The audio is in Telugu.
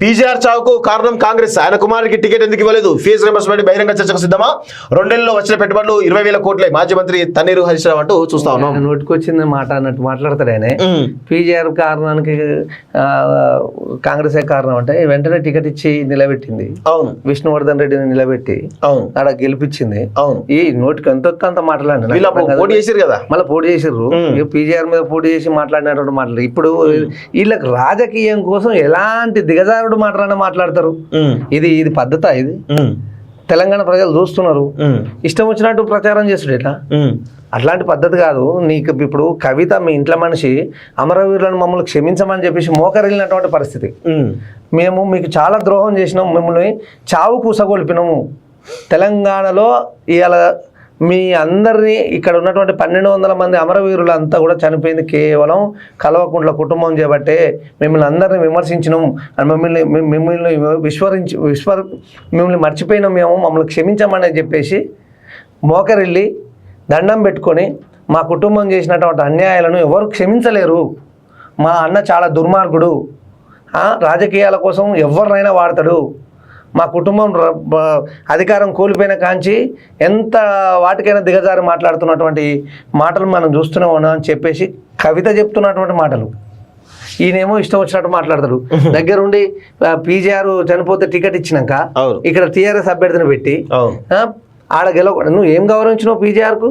పీజీఆర్ చావుకు కారణం కాంగ్రెస్. ఆయన కుమారుడికి టికెట్ ఎందుకు ఇవ్వలేదు? ఫీజు రింబర్స్మెంట్ బహిరంగ చర్చకు సిద్ధమా? 2 నెలల్లో వచ్చిన పెట్టుబడులు 20,000 కోట్లే. మాజీ మంత్రి తన్నీరు హరీష్ రావు అంటూ చూస్తా ఉన్నాం. నోటికొచ్చింది మాట అన్నట్టు మాట్లాడతాడు ఆయన. పీజీఆర్ కారణానికి కాంగ్రెస్ కారణం అంటే వెంటనే టికెట్ ఇచ్చి నిలబెట్టింది. అవును, విష్ణువర్ధన్ రెడ్డిని నిలబెట్టి అవును ఆడ గెలిపించింది. అవును, ఈ నోటికి అంత మాట్లాడిన పోటీ చేసారు కదా, మళ్ళీ పోటీ చేసారు. పీజీఆర్ మీద పోటీ చేసి మాట్లాడినటువంటి మాటలు ఇప్పుడు వీళ్ళకి రాజకీయం కోసం ఎలాంటి దిగజారుడు మాట్లాడతారు. ఇది పద్ధత? ఇది తెలంగాణ ప్రజలు చూస్తున్నారు. ఇష్టం వచ్చినట్టు ప్రచారం చేస్తుడు ఎట్లా? అట్లాంటి పద్ధతి కాదు. నీకు ఇప్పుడు కవిత మీ ఇంట్లో మనిషి అమరవీరులను మమ్మల్ని క్షమించమని చెప్పేసి మోకరిల్లినటువంటి పరిస్థితి. మేము మీకు చాలా ద్రోహం చేసినాము, మిమ్మల్ని చావు కూసగొల్పినాము. తెలంగాణలో ఇవాళ మీ అందరినీ ఇక్కడ ఉన్నటువంటి 1200 మంది అమరవీరులు అంతా కూడా చనిపోయింది కేవలం కల్వకుంట్ల కుటుంబం చేపట్టే. మిమ్మల్ని అందరినీ విమర్శించినాం, మిమ్మల్ని మిమ్మల్ని మర్చిపోయినాం, మమ్మల్ని క్షమించమని చెప్పేసి మోకరిల్లి దండం పెట్టుకొని మా కుటుంబం చేసినటువంటి అన్యాయాలను ఎవరు క్షమించలేరు. మా అన్న చాలా దుర్మార్గుడు, రాజకీయాల కోసం ఎవరినైనా వాడతాడు, మా కుటుంబం అధికారం కోల్పోయిన కాంచి ఎంత వాటికైనా దిగజారి మాట్లాడుతున్నటువంటి మాటలు మనం చూస్తూనే ఉన్నాం అని చెప్పేసి కవిత చెప్తున్నటువంటి మాటలు. ఈయనేమో ఇష్టం వచ్చినట్టు మాట్లాడతాడు. దగ్గరుండి పీజీఆర్ చనిపోతే టికెట్ ఇచ్చినాక ఇక్కడ టీఆర్ఎస్ అభ్యర్థిని పెట్టి ఆడ గెలవ. నువ్వు ఏం గౌరవించినావు పీజీఆర్కు?